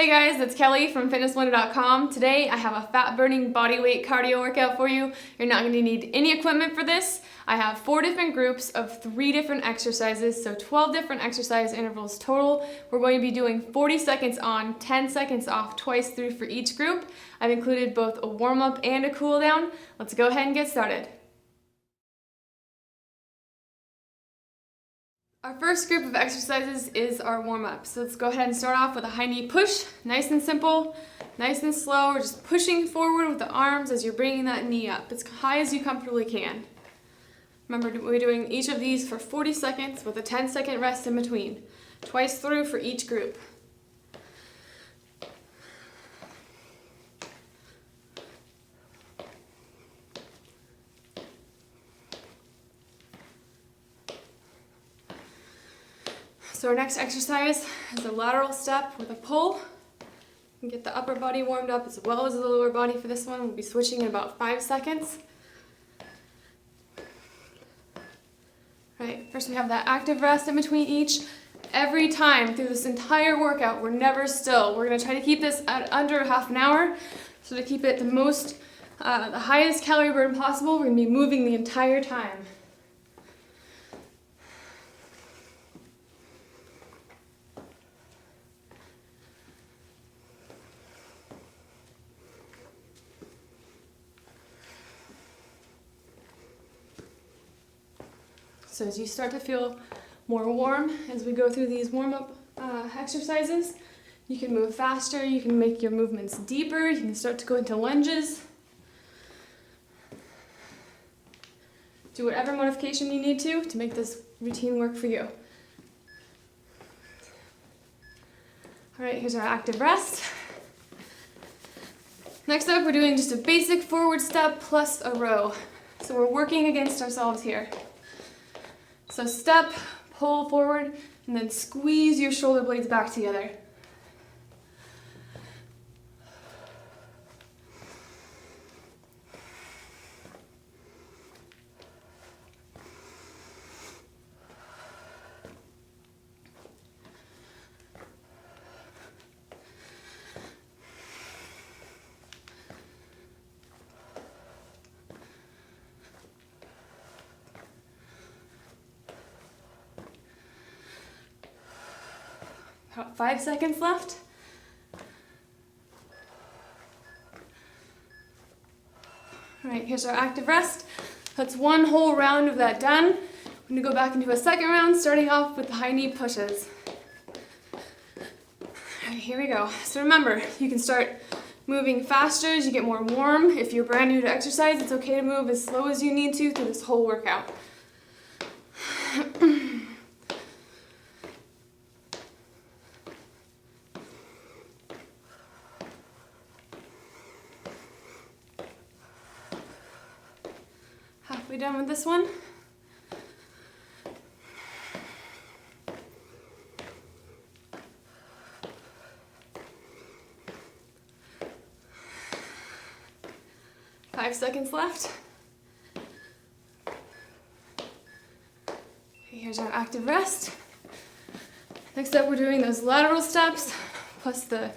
Hey guys, it's Kelly from fitnessblender.com. Today I have a fat-burning bodyweight cardio workout for you. You're not going to need any equipment for this. I have 4 different groups of 3 different exercises, so 12 different exercise intervals total. We're going to be doing 40 seconds on, 10 seconds off, twice through for each group. I've included both a warm-up and a cool-down. Let's go ahead and get started. Our first group of exercises is our warm-up. So let's go ahead and start off with a high knee push. Nice and simple, nice and slow. We're just pushing forward with the arms as you're bringing that knee up as high as you comfortably can. Remember, we're doing each of these for 40 seconds with a 10-second rest in between. Twice through for each group. So our next exercise is a lateral step with a pull. You can get the upper body warmed up as well as the lower body for this one. We'll be switching in about 5 seconds. All right, first we have that active rest in between each. Every time through this entire workout, we're never still. We're gonna try to keep this at under half an hour. So to keep it the highest calorie burn possible, we're gonna be moving the entire time. So as you start to feel more warm as we go through these warm-up exercises, you can move faster, you can make your movements deeper, you can start to go into lunges. Do whatever modification you need to make this routine work for you. All right, here's our active rest. Next up, we're doing just a basic forward step plus a row. So we're working against ourselves here. So step, pull forward, and then squeeze your shoulder blades back together. About 5 seconds left. All right, here's our active rest. That's one whole round of that done. I'm gonna go back into a second round, starting off with the high knee pushes. All right, here we go. So remember, you can start moving faster as you get more warm. If you're brand new to exercise, it's okay to move as slow as you need to through this whole workout. 'Halfway done with this one. Five seconds left. Okay, here's our active rest. Next up, we're doing those lateral steps, plus the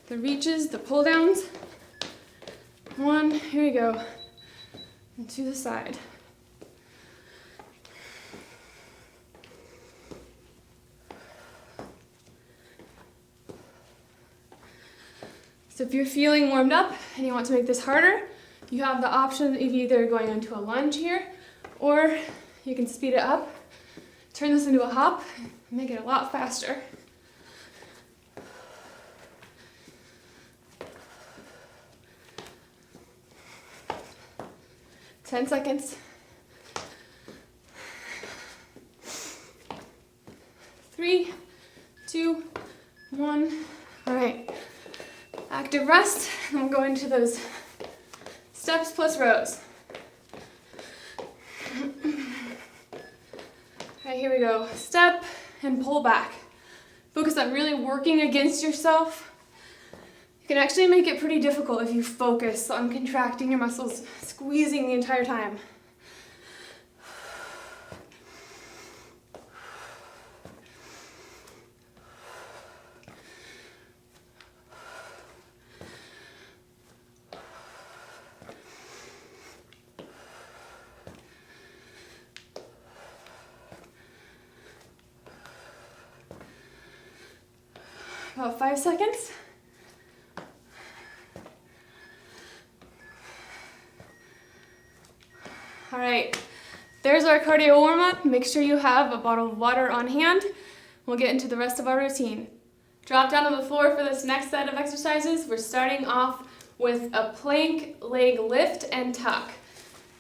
reaches, the pull downs. One, here we go. And to the side. So if you're feeling warmed up and you want to make this harder, you have the option of either going into a lunge here, or you can speed it up, turn this into a hop, and make it a lot faster. Ten seconds. 3, 2, 1. All right. Active rest, and we'll go into those steps plus rows. All right, here we go. Step and pull back. Focus on really working against yourself. You can actually make it pretty difficult if you focus on contracting your muscles, squeezing the entire time. About 5 seconds. All right, there's our cardio warm-up. Make sure you have a bottle of water on hand. We'll get into the rest of our routine. Drop down on the floor for this next set of exercises. We're starting off with a plank leg lift and tuck.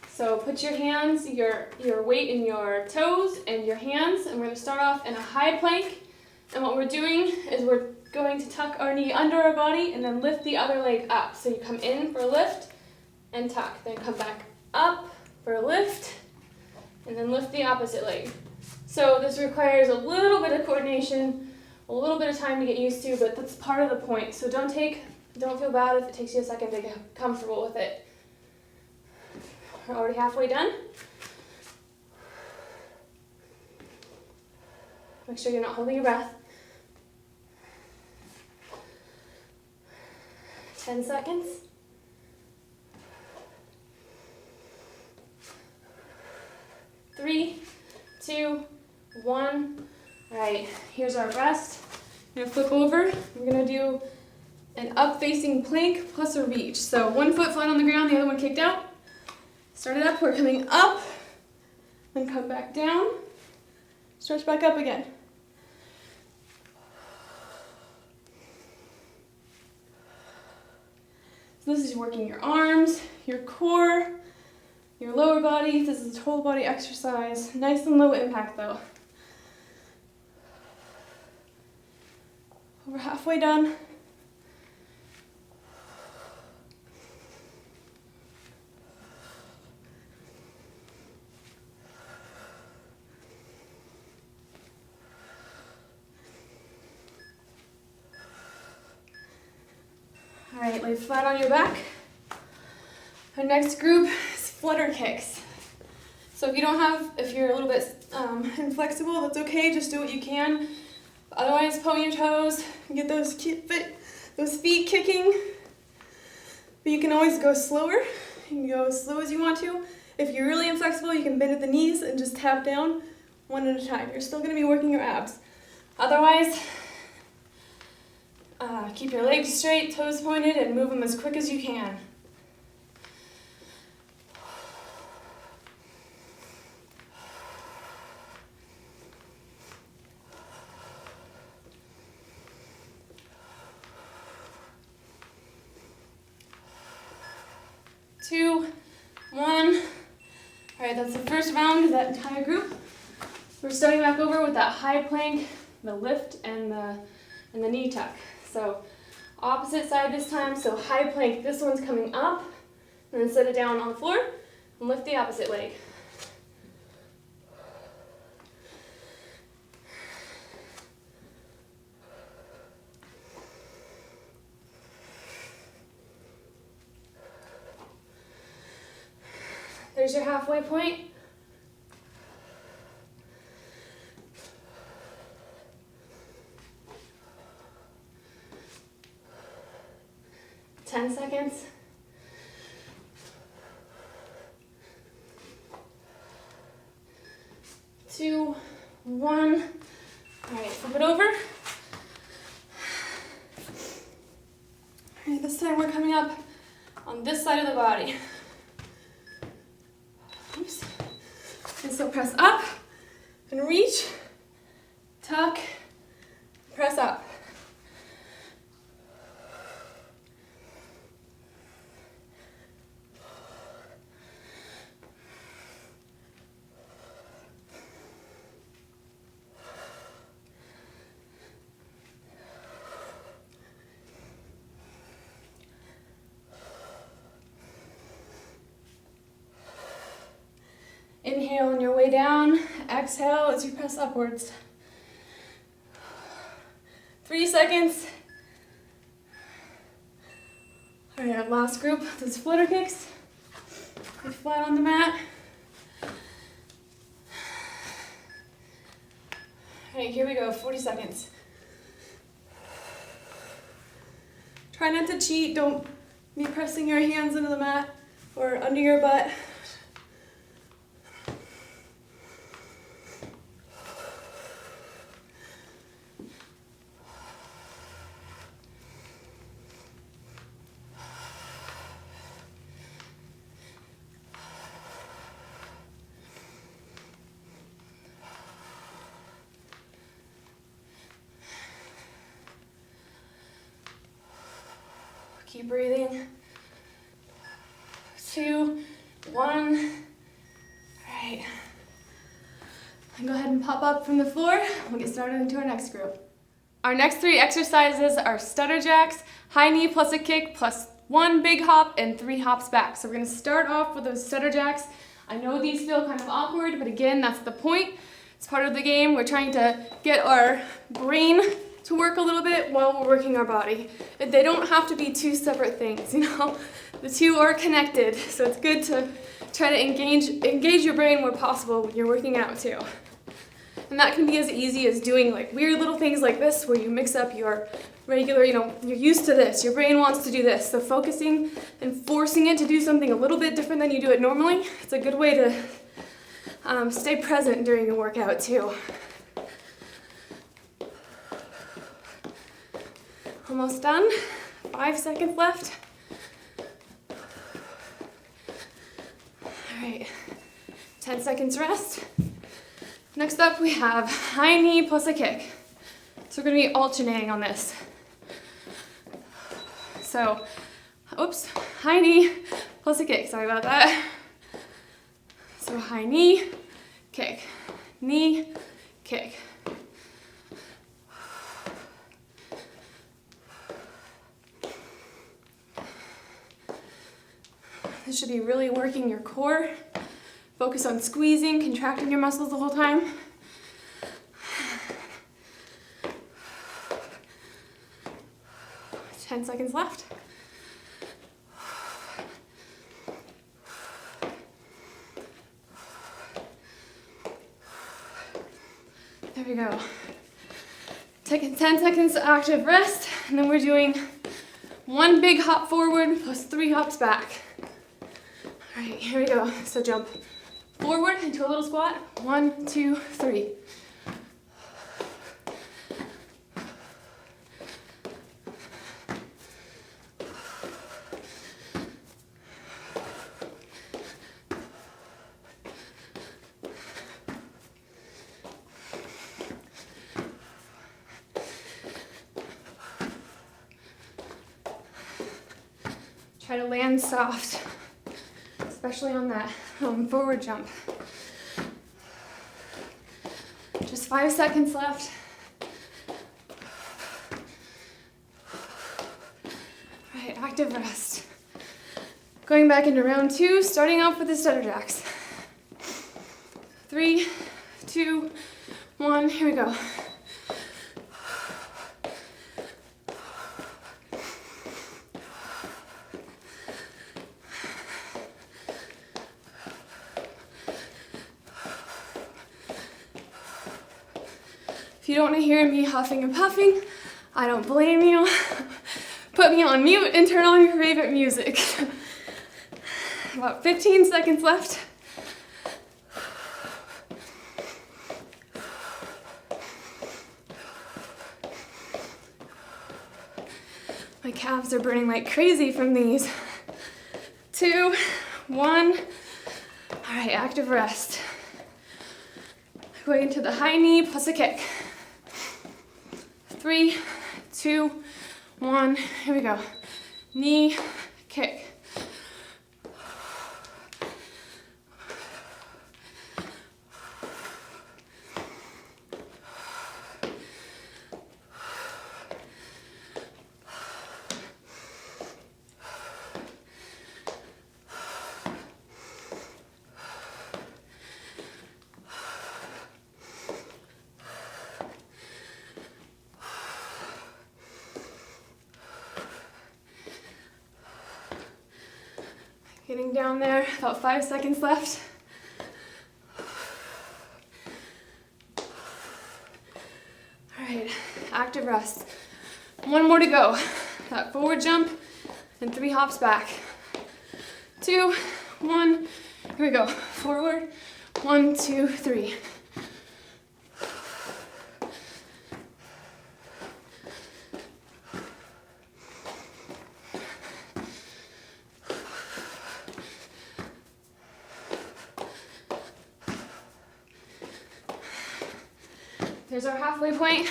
So put your hands, your weight in your toes and your hands, and we're going to start off in a high plank. And what we're doing is we're going to tuck our knee under our body and then lift the other leg up. So you come in for a lift and tuck, then come back up for a lift, and then lift the opposite leg. So this requires a little bit of coordination, a little bit of time to get used to, but that's part of the point. So don't feel bad if it takes you a second to get comfortable with it. We're already halfway done. Make sure you're not holding your breath. 10 seconds. 3, 2, 1. All right, here's our rest. I'm gonna flip over. We're gonna do an up-facing plank plus a reach. So one foot flat on the ground, the other one kicked out. Start it up, we're coming up, then come back down, stretch back up again. So this is working your arms, your core, your lower body. This is a total body exercise. Nice and low impact though. We're halfway done. All right, lay flat on your back. Our next group is Flutterkicks. So if you're a little bit inflexible, that's okay, just do what you can. Otherwise, point your toes and get those feet kicking. But you can always go slower. You can go as slow as you want to. If you're really inflexible, you can bend at the knees and just tap down one at a time. You're still gonna be working your abs. Otherwise, keep your legs straight, toes pointed, and move them as quick as you can. Two, one. All right, that's the first round of that entire group. We're starting back over with that high plank, the lift, and the knee tuck. So opposite side this time, so high plank, this one's coming up, and then set it down on the floor, and lift the opposite leg. There's your halfway point. Ten seconds. 2, 1. All right, flip it over. All right, this time we're coming up on this side of the body. Oops. And so press up and reach, tuck, press up. Inhale on your way down, exhale as you press upwards. 3 seconds. All right, our last group, those flutter kicks. Lay flat on the mat. All right, here we go, 40 seconds. Try not to cheat, don't be pressing your hands into the mat or under your butt. Keep breathing. 2, 1. All right. And go ahead and pop up from the floor. We'll get started into our next group. Our next 3 exercises are Stutter Jacks, high knee plus a kick plus 1 big hop and 3 hops back. So we're going to start off with those Stutter Jacks. I know these feel kind of awkward, but again, that's the point. It's part of the game. We're trying to get our brain to work a little bit while we're working our body. They don't have to be 2 separate things, you know? The 2 are connected, so it's good to try to engage your brain where possible when you're working out too. And that can be as easy as doing like weird little things like this where you mix up your regular, you know, you're used to this, your brain wants to do this. So focusing and forcing it to do something a little bit different than you do it normally, it's a good way to stay present during your workout too. Almost done. 5 seconds left. All right, 10 seconds rest. Next up we have high knee plus a kick. So we're going to be alternating on this. So, high knee plus a kick. Sorry about that. So high knee, kick, knee, kick. This should be really working your core. Focus on squeezing, contracting your muscles the whole time. Ten seconds left. There we go. Taking 10 seconds active rest, and then we're doing 1 big hop forward plus 3 hops back. All right, here we go. So jump forward into a little squat. 1, 2, 3. Try to land soft, especially on that forward jump. Just 5 seconds left. All right, active rest. Going back into round 2, starting off with the Stutter Jacks. 3, 2, 1, here we go. If you don't want to hear me huffing and puffing, I don't blame you. Put me on mute and turn on your favorite music. About 15 seconds left. My calves are burning like crazy from these. 2, 1. All right, active rest. Going into the high knee plus a kick. 3, 2, 1, here we go. Knee, kick. Getting down there, about 5 seconds left. All right, active rest. 1 more to go. That forward jump and 3 hops back. 2, 1, here we go. Forward, 1, 2, 3. There's our halfway point.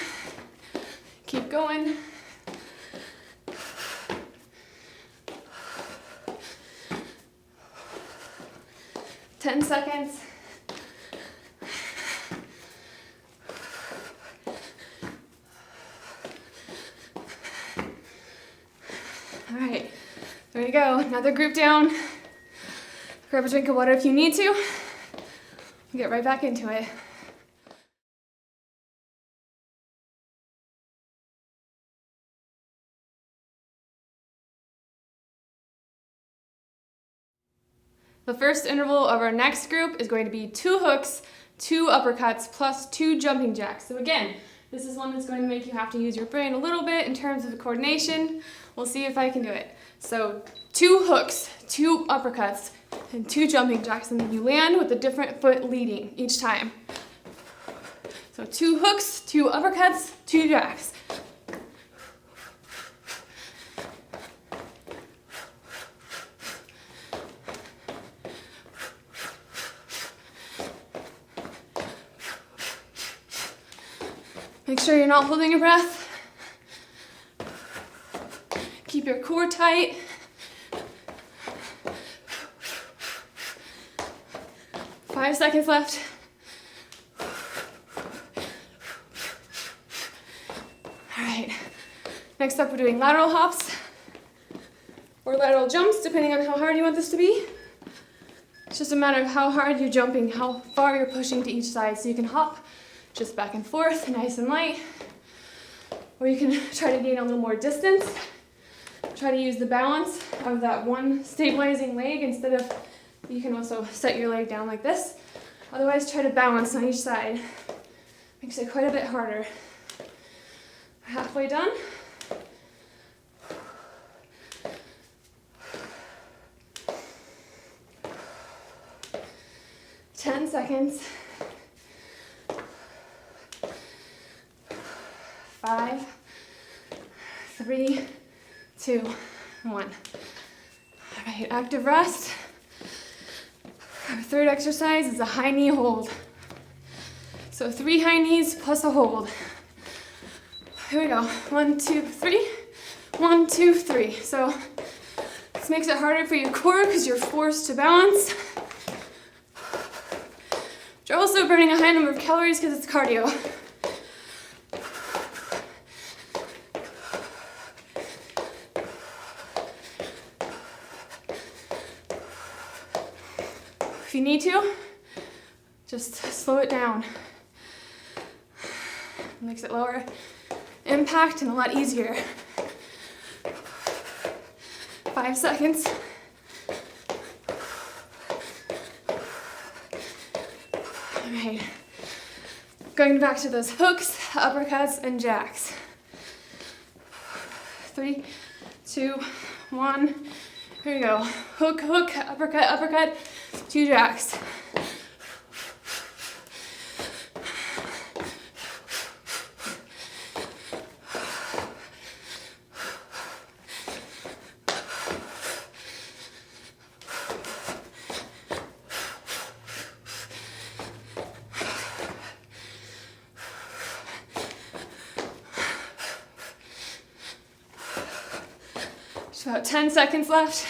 Keep going. 10 seconds. All right, there you go. Another group down. Grab a drink of water if you need to. Get right back into it. The first interval of our next group is going to be 2 hooks, 2 uppercuts, plus 2 jumping jacks. So again, this is one that's going to make you have to use your brain a little bit in terms of the coordination. We'll see if I can do it. So 2 hooks, 2 uppercuts, and 2 jumping jacks, and then you land with a different foot leading each time. So 2 hooks, 2 uppercuts, 2 jacks. Make sure you're not holding your breath. Keep your core tight. Five seconds left. All right. Next up, we're doing lateral hops or lateral jumps, depending on how hard you want this to be. It's just a matter of how hard you're jumping, how far you're pushing to each side. So you can hop just back and forth, nice and light. Or you can try to gain a little more distance. Try to use the balance of that one stabilizing leg instead of, you can also set your leg down like this. Otherwise, try to balance on each side. Makes it quite a bit harder. Halfway done. Ten seconds. 5, 3, 2, 1. All right, active rest. Our third exercise is a high knee hold. So 3 high knees plus a hold. Here we go. 1, 2, 3. 1, 2, 3. So this makes it harder for your core because you're forced to balance. You're also burning a high number of calories because it's cardio. If you need to, just slow it down. It makes it lower impact and a lot easier. 5 seconds. All right. Going back to those hooks, uppercuts, and jacks. 3, 2, 1. Here we go. Hook, hook, uppercut, uppercut, 2 jacks. Just about 10 seconds left.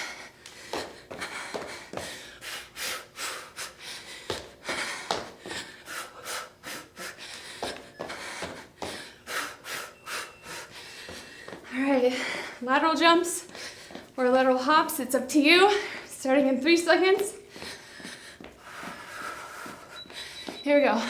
All right, lateral jumps or lateral hops, it's up to you. Starting in 3 seconds. Here we go.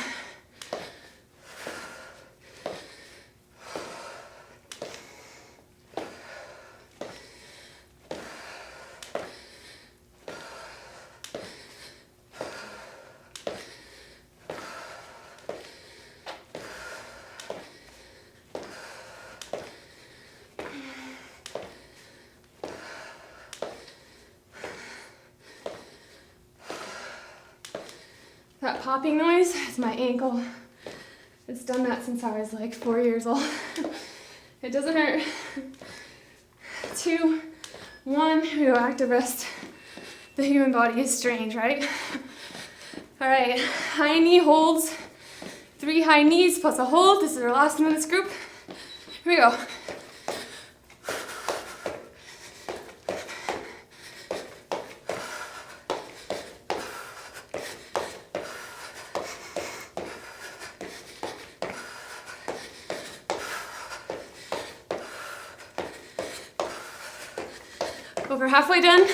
That popping noise is my ankle. It's done that since I was like 4 years old. It doesn't hurt. 2, 1, we go active rest. The human body is strange, right? All right, high knee holds. 3 high knees plus a hold. This is our last one in this group. Here we go. Over halfway done.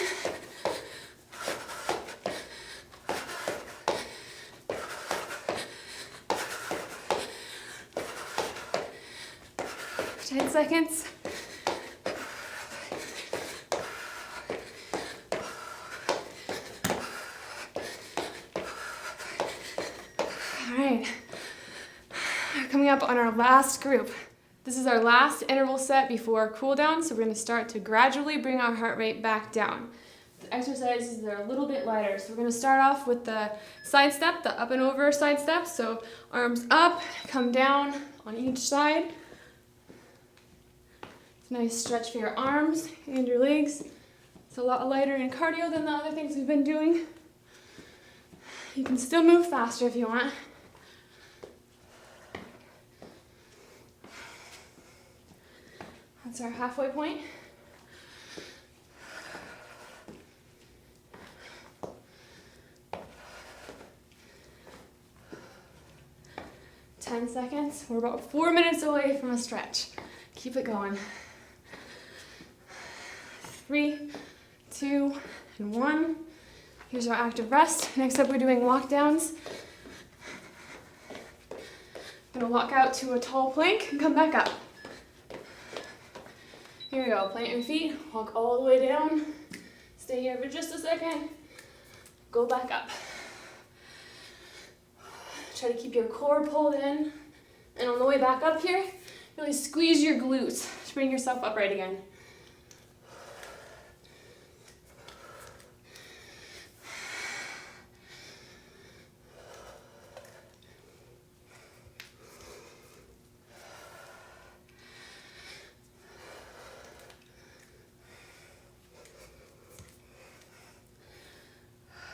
Ten seconds. All right. Coming up on our last group. This is our last interval set before cool down, so we're going to start to gradually bring our heart rate back down. The exercises that are a little bit lighter. So we're going to start off with the side step, the up and over side step. So arms up, come down on each side. It's a nice stretch for your arms and your legs. It's a lot lighter in cardio than the other things we've been doing. You can still move faster if you want. That's our halfway point. Ten seconds. We're about 4 minutes away from a stretch. Keep it going. 3, 2, and 1. Here's our active rest. Next up, we're doing walk downs. I'm gonna walk out to a tall plank and come back up. Here we go, plant your feet, walk all the way down, stay here for just a second, go back up. Try to keep your core pulled in, and on the way back up here, really squeeze your glutes to bring yourself upright again.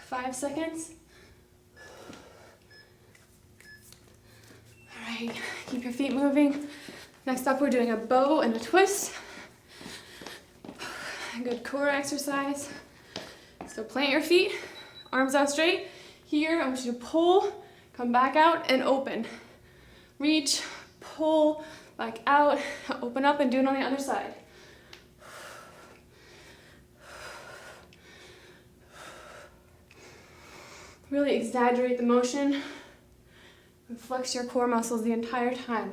Five seconds. All right, keep your feet moving. Next up, we're doing a bow and a twist. Good core exercise. So plant your feet, arms out straight. Here, I want you to pull, come back out and open. Reach, pull, back out, open up and do it on the other side. Really exaggerate the motion and flex your core muscles the entire time.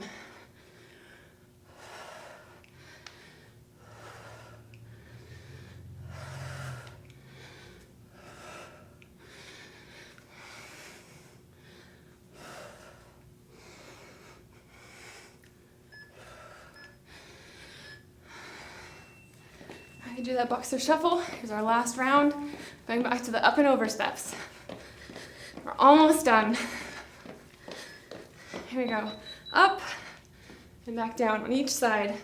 I can do that boxer shuffle. Here's our last round. Going back to the up and over steps. We're almost done. Here we go. Up and back down on each side.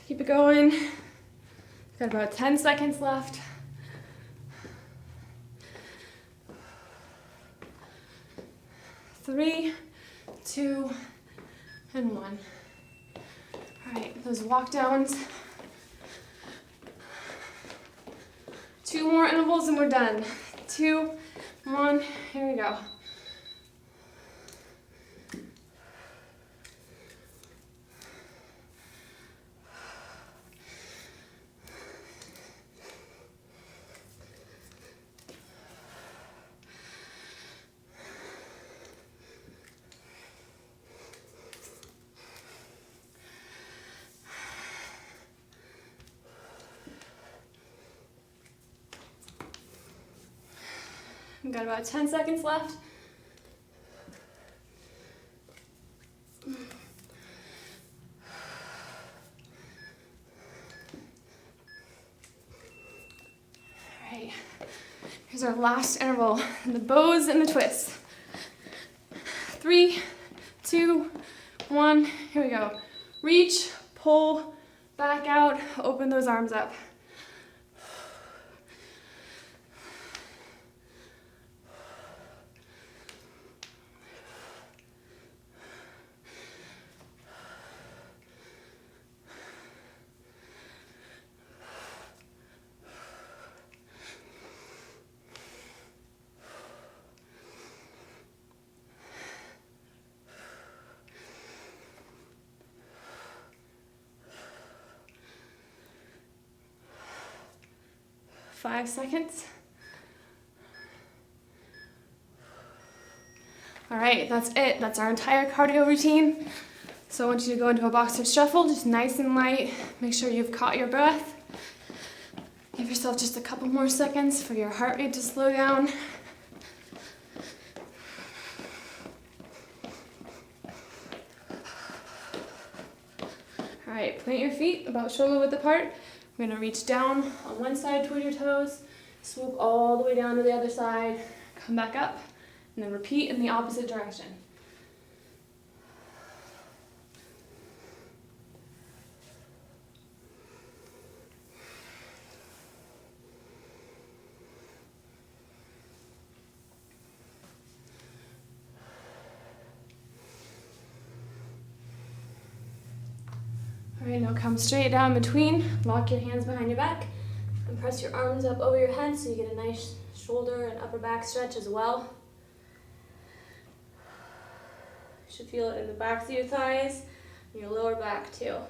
Keep it going. Got about 10 seconds left. Three, 2, and 1. All right, those walk downs. 2 more intervals and we're done. 2, 1, here we go. We've got about 10 seconds left. All right, here's our last interval, the bows and the twists. 3, 2, 1, here we go. Reach, pull, back out, open those arms up. 5 seconds. All right, that's it. That's our entire cardio routine. So I want you to go into a boxer shuffle, just nice and light. Make sure you've caught your breath. Give yourself just a couple more seconds for your heart rate to slow down. All right, plant your feet about shoulder width apart. We're gonna reach down on one side toward your toes, swoop all the way down to the other side, come back up, and then repeat in the opposite direction. All right, now come straight down between, lock your hands behind your back, and press your arms up over your head so you get a nice shoulder and upper back stretch as well. You should feel it in the backs of your thighs and your lower back too. All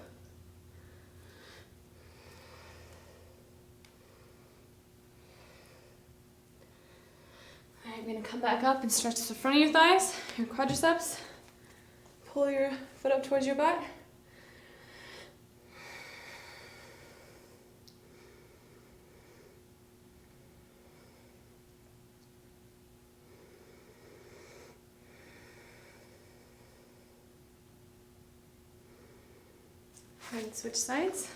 right, we're gonna come back up and stretch the front of your thighs, your quadriceps. Pull your foot up towards your butt. And switch sides.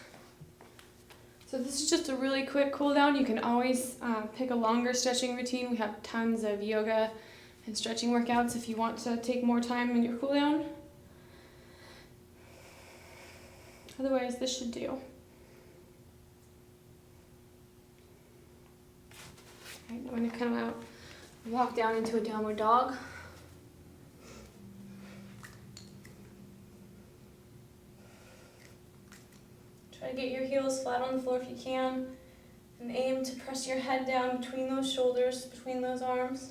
So this is just a really quick cool down. You can always pick a longer stretching routine. We have tons of yoga and stretching workouts if you want to take more time in your cool down. Otherwise, this should do. All right, I'm going to come out and walk down into a downward dog. Try to get your heels flat on the floor if you can, and aim to press your head down between those shoulders, between those arms.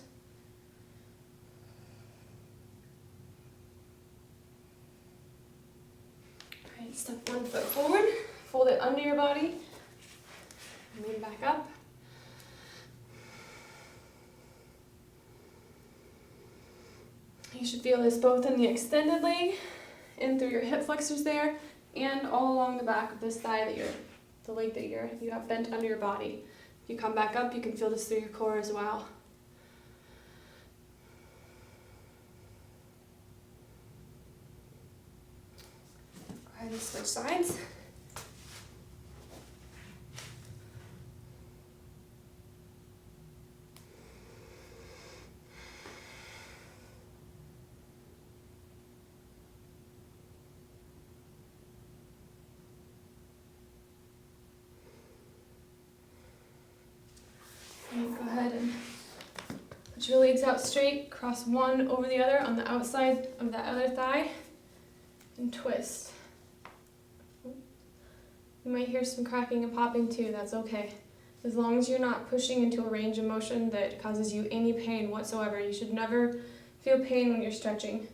All right, step one foot forward, fold it under your body, and lean back up. You should feel this both in the extended leg, in through your hip flexors there, and all along the back of this thigh the leg that you have bent under your body. If you come back up, you can feel this through your core as well. Go ahead and switch sides. Go ahead and put your legs out straight, cross one over the other on the outside of that other thigh, and twist. You might hear some cracking and popping too, that's okay. As long as you're not pushing into a range of motion that causes you any pain whatsoever. You should never feel pain when you're stretching.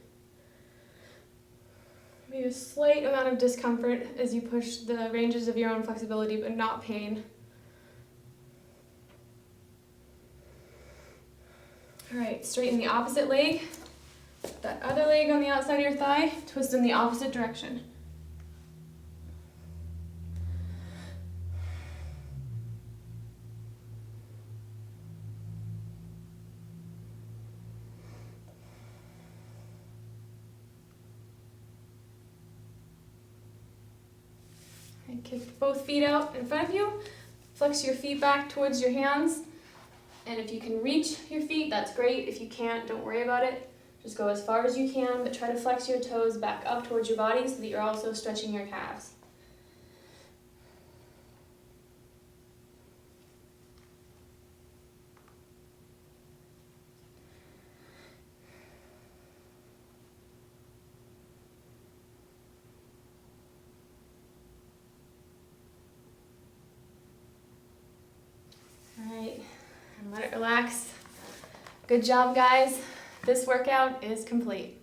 Maybe a slight amount of discomfort as you push the ranges of your own flexibility, but not pain. All right, straighten the opposite leg. That other leg on the outside of your thigh, twist in the opposite direction. And kick both feet out in front of you. Flex your feet back towards your hands. And if you can reach your feet, that's great. If you can't, don't worry about it. Just go as far as you can, but try to flex your toes back up towards your body so that you're also stretching your calves. All right. And let it relax. Good job, guys. This workout is complete.